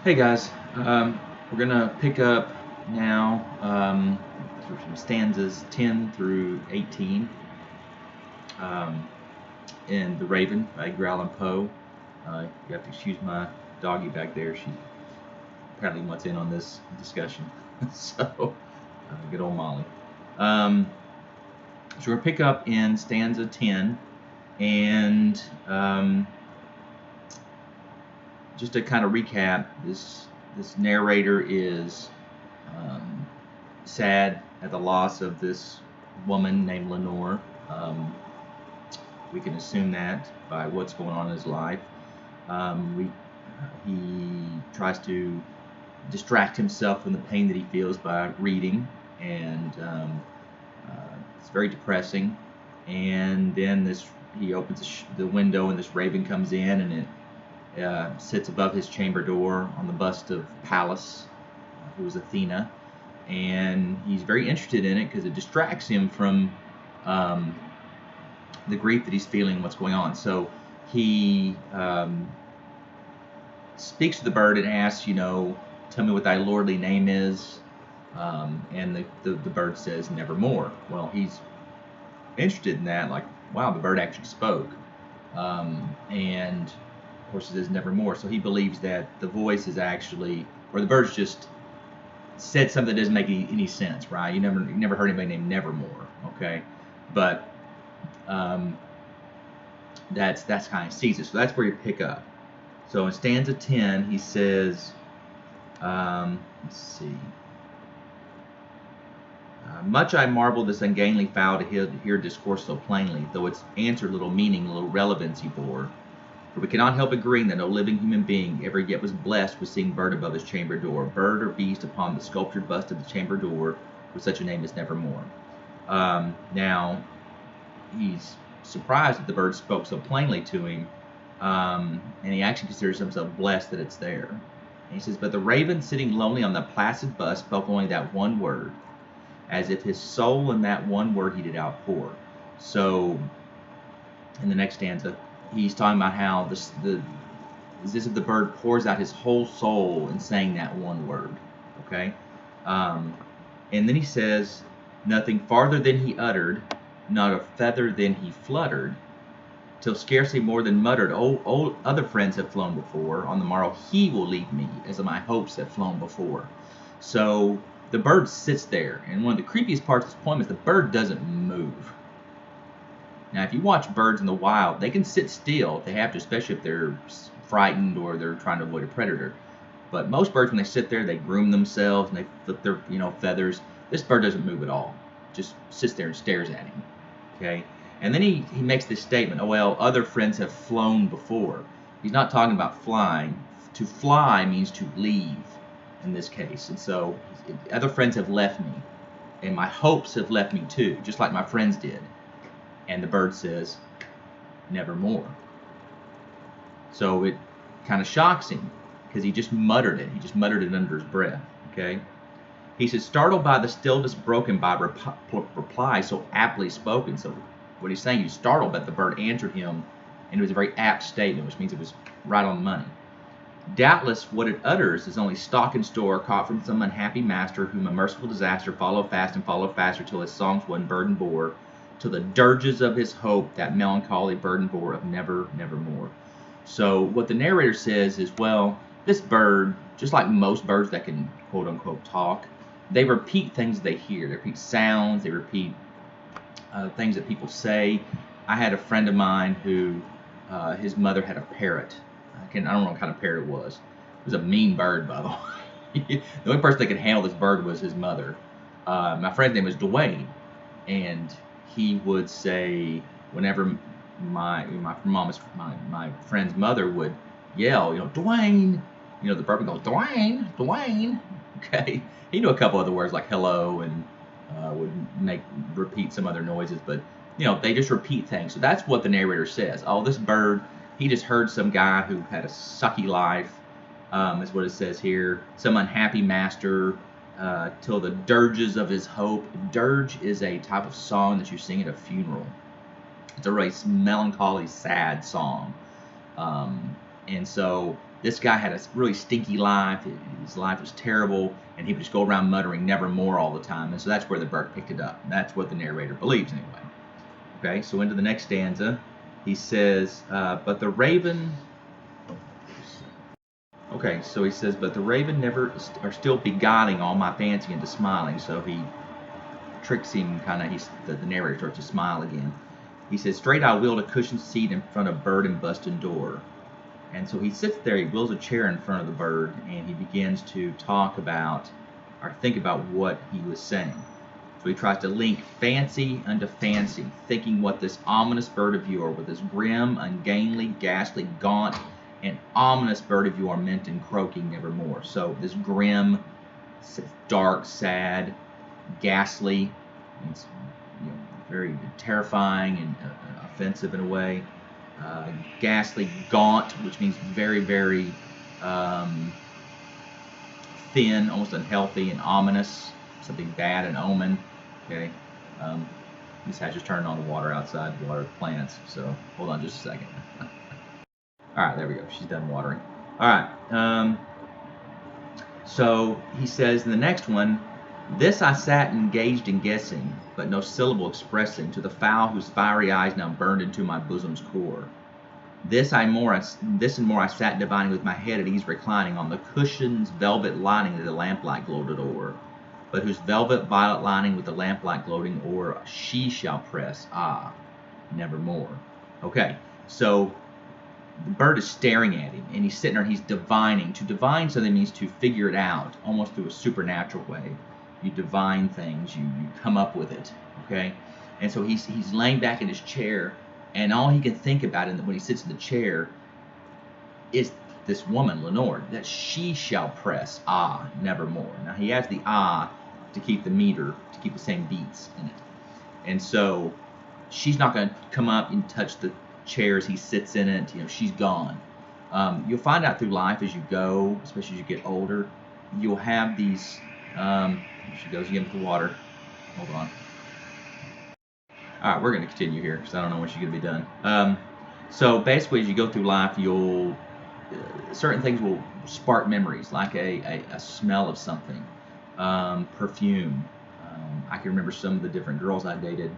Hey guys, we're gonna pick up now from stanzas 10 through 18 um, in The Raven by Edgar Allan Poe. You have to excuse my doggy back there. She apparently wants in on this discussion. So, good old Molly. Um, so we're gonna pick up in stanza 10, and just to kind of recap, this narrator is um, sad at the loss of this woman named Lenore. Um, we can assume that by what's going on in his life. He tries to distract himself from the pain that he feels by reading, and it's very depressing. And then he opens the window, and this raven comes in, and it sits above his chamber door on the bust of Pallas, who was Athena, and he's very interested in it because it distracts him from um, the grief that he's feeling, what's going on. So he speaks to the bird and asks, tell me what thy lordly name is. And the bird says, Nevermore. Well, he's interested in that, like, wow, the bird actually spoke. And of course it says Nevermore. So he believes that the voice is actually, or the bird's just said something that doesn't make any sense, right? You never heard anybody named Nevermore, okay? But that's kind of sees it. So that's where you pick up. So in stanza 10, he says, let's see. Much I marvel this ungainly fowl to hear discourse so plainly, though its answer little meaning, little relevance he bore. For we cannot help agreeing that no living human being ever yet was blessed with seeing bird above his chamber door, bird or beast upon the sculptured bust of the chamber door, with such a name as Nevermore. Now, he's surprised that the bird spoke so plainly to him, and he actually considers himself blessed that it's there. And he says, But the raven sitting lonely on the placid bust spoke only that one word, as if his soul in that one word he did outpour. So, in the next stanza, he's talking about how it's as if the bird pours out his whole soul in saying that one word. Okay? And then he says, Nothing farther than he uttered, not a feather than he fluttered, till scarcely more than muttered, Oh, other friends have flown before. On the morrow he will leave me, as my hopes have flown before. So the bird sits there, and one of the creepiest parts of this poem is the bird doesn't move. Now, if you watch birds in the wild, they can sit still if they have to, especially if they're frightened or they're trying to avoid a predator. But most birds, when they sit there, they groom themselves and they flip their feathers. This bird doesn't move at all; just sits there and stares at him. Okay, and then he makes this statement: "Oh well, other friends have flown before." He's not talking about flying. To fly means to leave, in this case, and so other friends have left me, and my hopes have left me too, just like my friends did. And the bird says, Nevermore. So it kind of shocks him because he just muttered it. He just muttered it under his breath. Okay. He says, startled by the stillness broken by reply so aptly spoken. So what he's saying, he's startled that the bird answered him, and it was a very apt statement, which means it was right on the money. Doubtless what it utters is only stock and store caught from some unhappy master whom a merciful disaster followed fast and followed faster till his songs one burden bore, till the dirges of his hope that melancholy burden bore of nevermore. So what the narrator says is, well, this bird, just like most birds that can quote unquote talk, they repeat things they hear. They repeat sounds. They repeat things that people say. I had a friend of mine who his mother had a parrot. I don't know what kind of parrot it was. It was a mean bird, by the way. The only person that could handle this bird was his mother. My friend's name was Dwayne, and he would say whenever my friend's mother would yell, Dwayne, the bird would go, Dwayne, Dwayne. Okay, he knew a couple other words like hello and would repeat some other noises, but they just repeat things. So that's what the narrator says. Oh, this bird, he just heard some guy who had a sucky life, is what it says here. Some unhappy master, till the dirges of his hope. Dirge is a type of song that you sing at a funeral. It's a really melancholy, sad song. And so This guy had a really stinky life. His life was terrible, and he would just go around muttering "nevermore" all the time. And so that's where the bird picked it up. That's what the narrator believes, anyway. Okay, so into the next stanza, he says, "But the raven." Okay, so he says, "But the raven never are still beguiling all my fancy into smiling." So he tricks him, kind of. The narrator starts to smile again. He says, "Straight I wheeled a cushioned seat in front of bird and busted door." And so he sits there, he wheels a chair in front of the bird, and he begins to talk about, or think about what he was saying. So he tries to link fancy unto fancy, thinking what this ominous bird of yore, with this grim, ungainly, ghastly, gaunt, and ominous bird of yore meant in croaking nevermore. So this grim, dark, sad, ghastly, it's very terrifying and offensive in a way. Ghastly, gaunt, which means very, very thin, almost unhealthy, and ominous, something bad, an omen. Okay, Miss Hatch just turned on the water outside to water the plants, so hold on just a second. All right, there we go. She's done watering. All right. So he says in the next one, "This I sat engaged in guessing, but no syllable expressing, to the fowl whose fiery eyes now burned into my bosom's core. This and more I sat divining, with my head at ease reclining on the cushion's velvet lining that the lamplight gloated o'er, but whose velvet violet lining with the lamplight gloating o'er she shall press, nevermore." Okay, so the bird is staring at him, and he's sitting there and he's divining. To divine something means to figure it out, almost through a supernatural way. You divine things, you come up with it, okay? And so he's laying back in his chair, and all he can think about when he sits in the chair is this woman, Lenore, that she shall press, nevermore. Now he has the to keep the meter, to keep the same beats in it. And so she's not going to come up and touch the chairs he sits in it. She's gone. You'll find out through life as you go, especially as you get older, you'll have these. Here she goes again with the water. Hold on. All right, we're going to continue here because I don't know when she's going to be done. So basically, as you go through life, you'll certain things will spark memories, like a smell of something, perfume. I can remember some of the different girls I dated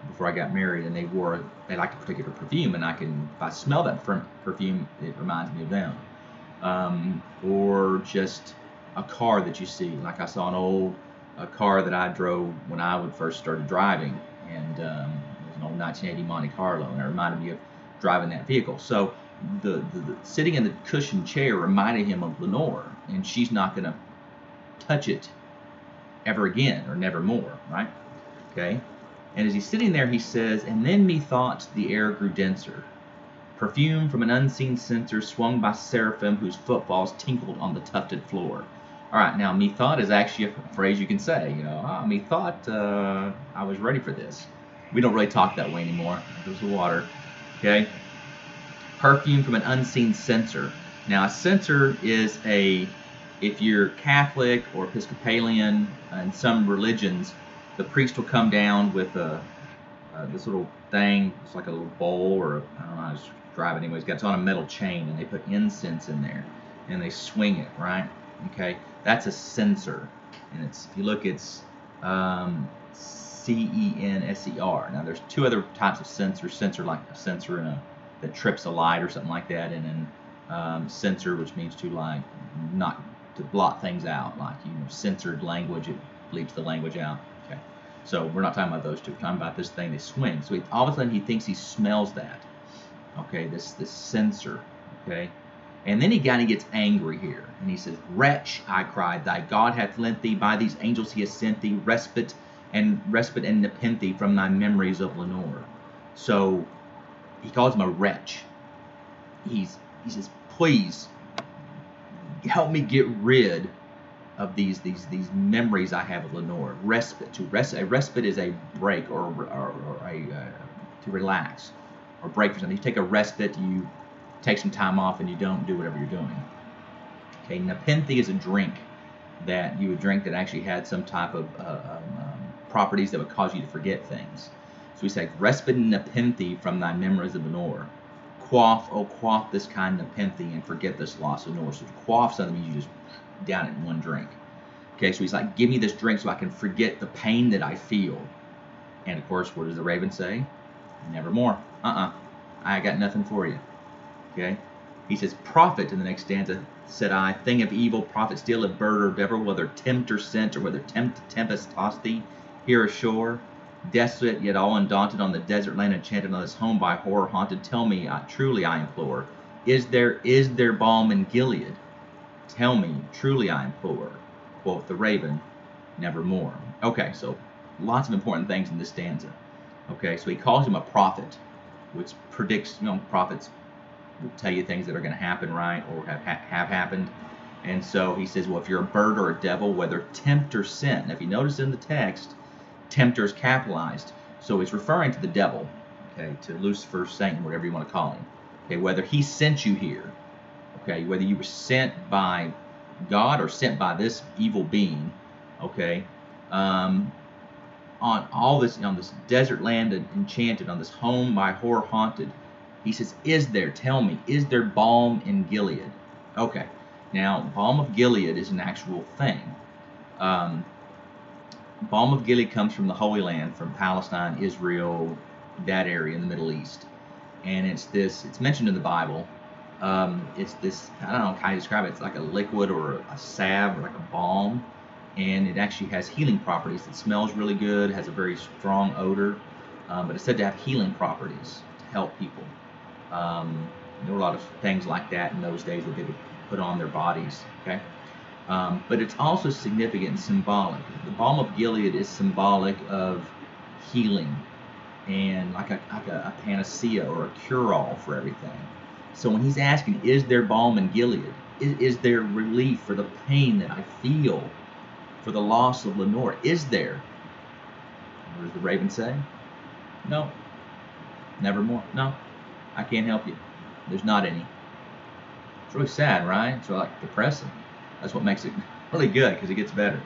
before I got married, and they liked a particular perfume, and if I smell that perfume, it reminds me of them. Or just a car that you see, like I saw an old car that I drove when I would first started driving, and it was an old 1980 Monte Carlo, and it reminded me of driving that vehicle. So the sitting in the cushioned chair reminded him of Lenore, and she's not going to touch it ever again, or nevermore, right? Okay. And as he's sitting there, he says, "And then methought the air grew denser. Perfume from an unseen censer swung by seraphim whose footfalls tinkled on the tufted floor." All right, now methought is actually a phrase you can say. Methought I was ready for this. We don't really talk that way anymore. There's the water. Okay. Perfume from an unseen censer. Now, a censer is if you're Catholic or Episcopalian, in some religions, the priest will come down with this little thing. It's like a little bowl, or I don't know how to describe it. Anyways, it's on a metal chain, and they put incense in there, and they swing it, right? Okay, that's a censer, and if you look, it's censer. Now, there's two other types of censer. Censer, like a censer that trips a light or something like that, and then censor, which means to not to blot things out, like censored language. It bleeps the language out. Okay, so we're not talking about those two. We're talking about this thing they swing. So all of a sudden he thinks he smells that. Okay, this censer. Okay, and then he gets angry here, and he says, "Wretch," I cried, "thy God hath lent thee, by these angels he has sent thee, respite and nepenthe from thy memories of Lenore." So he calls him a wretch. He says, "Please help me get rid of these memories I have of Lenore." Respite. A respite is a break, or to relax or break for something. You take a respite, you take some time off, and you don't do whatever you're doing. Okay, nepenthe is a drink that you would drink that actually had some type of properties that would cause you to forget things. So we say, "Respite and nepenthe from thy memories of Lenore." quaff, oh quaff this kind nepenthe and forget this loss of Norse. So to quaff something means you just down it in one drink. Okay, so he's like, give me this drink so I can forget the pain that I feel. And of course, what does the raven say? Nevermore. I got nothing for you. Okay. He says, prophet in the next stanza, said I, thing of evil, prophet, still a bird or devil, whether tempter sent or whether tempest tossed thee here ashore, desolate yet all undaunted on the desert land, enchanted on this home by horror haunted. Tell me, truly I implore, is there balm in Gilead? Tell me, truly I implore. Quoth the raven, nevermore. Okay, so lots of important things in this stanza. Okay, so he calls him a prophet, which predicts, prophets will tell you things that are going to happen, right, or have happened. And so he says, well, if you're a bird or a devil, whether tempt or sent. Now, if you notice in the text, tempter is capitalized. So it's referring to the devil, okay, to Lucifer, Satan, whatever you want to call him. Okay, whether he sent you here, okay, whether you were sent by God or sent by this evil being, okay, on this desert land enchanted, on this home by horror haunted, he says, tell me, is there balm in Gilead? Okay, now balm of Gilead is an actual thing. Balm of Gilead comes from the Holy Land, from Palestine, Israel, that area in the Middle East, and it's mentioned in the Bible. It's this, I don't know how you describe it. It's like a liquid or a salve or like a balm, and it actually has healing properties. It smells really good, has a very strong odor, but it's said to have healing properties to help people. There were a lot of things like that in those days that they would put on their bodies. Okay, but it's also significant and symbolic. The balm of Gilead is symbolic of healing and like a panacea or a cure-all for everything. So when he's asking, is there balm in Gilead? Is there relief for the pain that I feel for the loss of Lenore? Is there? What does the raven say? No. Nevermore. No. I can't help you. There's not any. It's really sad, right? It's really like depressing. That's what makes it really good, because it gets better.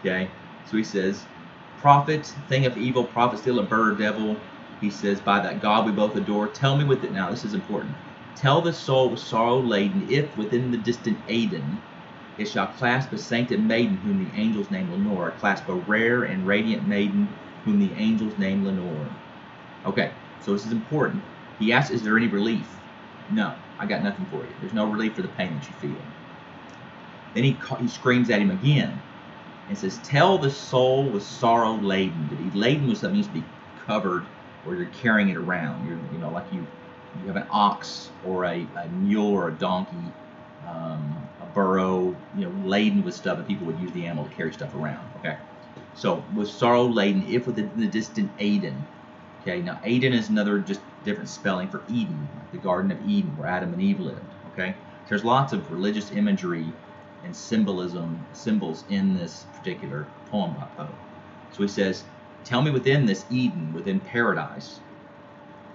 Okay? So he says, prophet, thing of evil, prophet, still a bird or devil. He says, by that God we both adore, tell me with it. Now, this is important. Tell the soul with sorrow laden, if within the distant Aidenn it shall clasp a sainted maiden whom the angels name Lenore, clasp a rare and radiant maiden whom the angels name Lenore. Okay, so this is important. He asks, is there any relief? No, I got nothing for you. There's no relief for the pain that you feel. Then he screams at him again and says, tell the soul with sorrow laden. To be laden with something means to be covered, or you're carrying it around. You're, like you have an ox or a mule or a donkey, a burro, laden with stuff, and people would use the animal to carry stuff around. Okay, so with sorrow laden, if within the distant Aidenn. Okay, now Aidenn is another just different spelling for Eden, like the Garden of Eden where Adam and Eve lived. Okay, there's lots of religious imagery and symbols in this particular poem by Poe. So he says, tell me within this Eden, within paradise,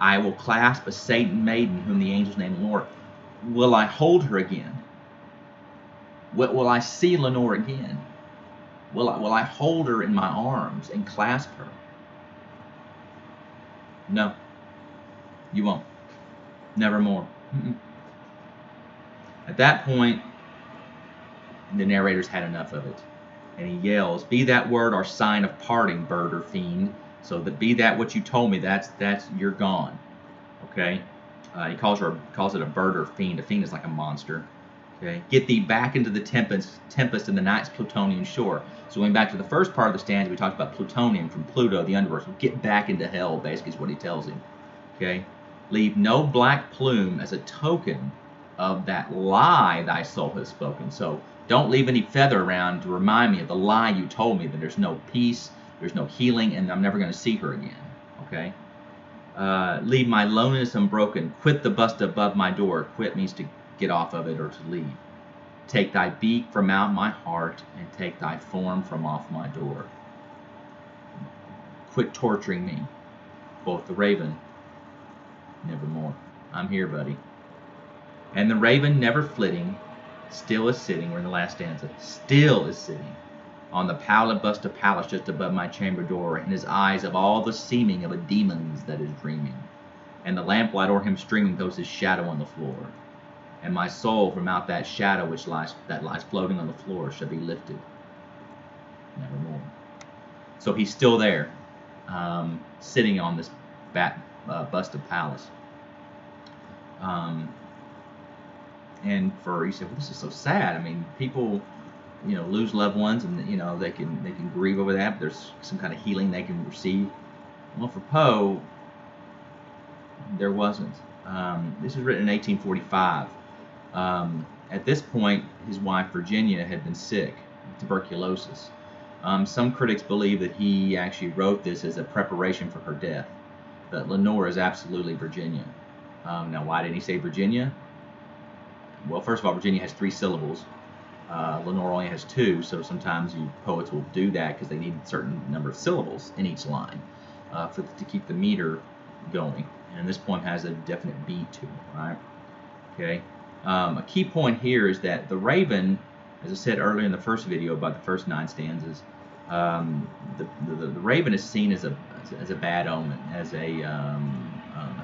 I will clasp a Satan maiden whom the angels name Lenore. Will I hold her again? Will I see Lenore again? Will I hold her in my arms and clasp her? No, you won't. Nevermore. At that point, the narrator's had enough of it, and he yells, be that word our sign of parting, bird or fiend. So that be that what you told me, that's you're gone. Okay? He calls it a bird or fiend. A fiend is like a monster. Okay? Get thee back into the tempest in the night's Plutonian shore. So going back to the first part of the stanza, we talked about plutonium from Pluto, the underworld. So get back into hell, basically, is what he tells him. Okay? Leave no black plume as a token of that lie thy soul has spoken. So don't leave any feather around to remind me of the lie you told me, that there's no peace, there's no healing, and I'm never going to see her again. Okay? Leave my loneliness unbroken. Quit the bust above my door. Quit means to get off of it or to leave. Take thy beak from out my heart, and take thy form from off my door. Quit torturing me. Quoth the raven, nevermore. I'm here, buddy. And the raven, never flitting, still is sitting, we're in the last stanza, still is sitting on the pallid bust of Pallas just above my chamber door, and his eyes have all the seeming of a demon's that is dreaming. and the lamplight o'er him streaming throws his shadow on the floor. And my soul from out that shadow which lies floating on the floor shall be lifted nevermore. So he's still there, sitting on this bust of Pallas. And he said, well, this is so sad. I mean, people, lose loved ones, and they can grieve over that. But there's some kind of healing they can receive. Well, for Poe, there wasn't. This was written in 1845. At this point, his wife Virginia had been sick with tuberculosis. Some critics believe that he actually wrote this as a preparation for her death. But Lenore is absolutely Virginia. Now, why didn't he say Virginia? Well, first of all, Virginia has 3 syllables. Lenore only has 2, so sometimes poets will do that because they need a certain number of syllables in each line to keep the meter going. And this poem has a definite beat to it, right? Okay. A key point here is that the raven, as I said earlier in the first video about the first 9 stanzas, the raven is seen as a bad omen, as a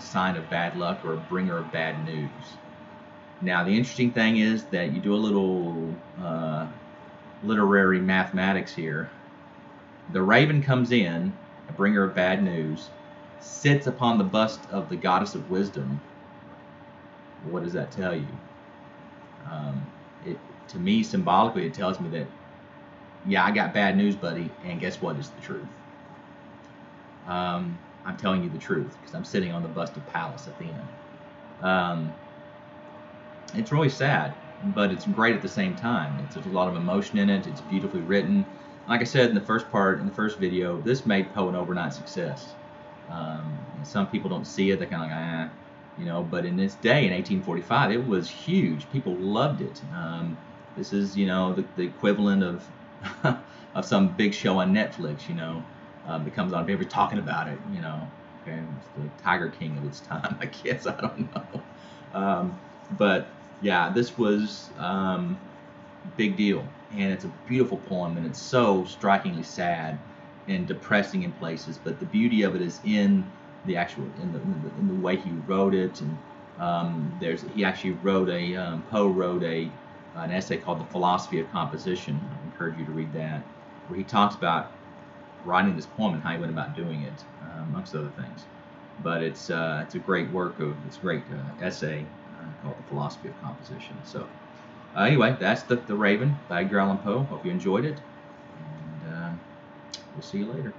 sign of bad luck or a bringer of bad news. Now, the interesting thing is that you do a little literary mathematics here. The raven comes in, a bringer of bad news, sits upon the bust of the goddess of wisdom. What does that tell you? To me, symbolically, it tells me that, yeah, I got bad news, buddy, and guess what is the truth? I'm telling you the truth because I'm sitting on the bust of Pallas at the end. It's really sad, but it's great at the same time. There's a lot of emotion in it. It's beautifully written. Like I said in the first video, this made Poe an overnight success. Some people don't see it. They're kind of like, but in this day, in 1845, it was huge. People loved it. This is, the equivalent of of some big show on Netflix, that comes on. Everybody's talking about it, Okay, it's the Tiger King of its time, I guess. I don't know. But yeah, this was big deal, and it's a beautiful poem, and it's so strikingly sad and depressing in places. But the beauty of it is in the actual in the way he wrote it, and he actually wrote Poe wrote an essay called The Philosophy of Composition. I encourage you to read that, where he talks about writing this poem and how he went about doing it, amongst other things. But it's a great essay called The Philosophy of Composition. So anyway, that's the Raven by Edgar Allan Poe. Hope you enjoyed it, and we'll see you later.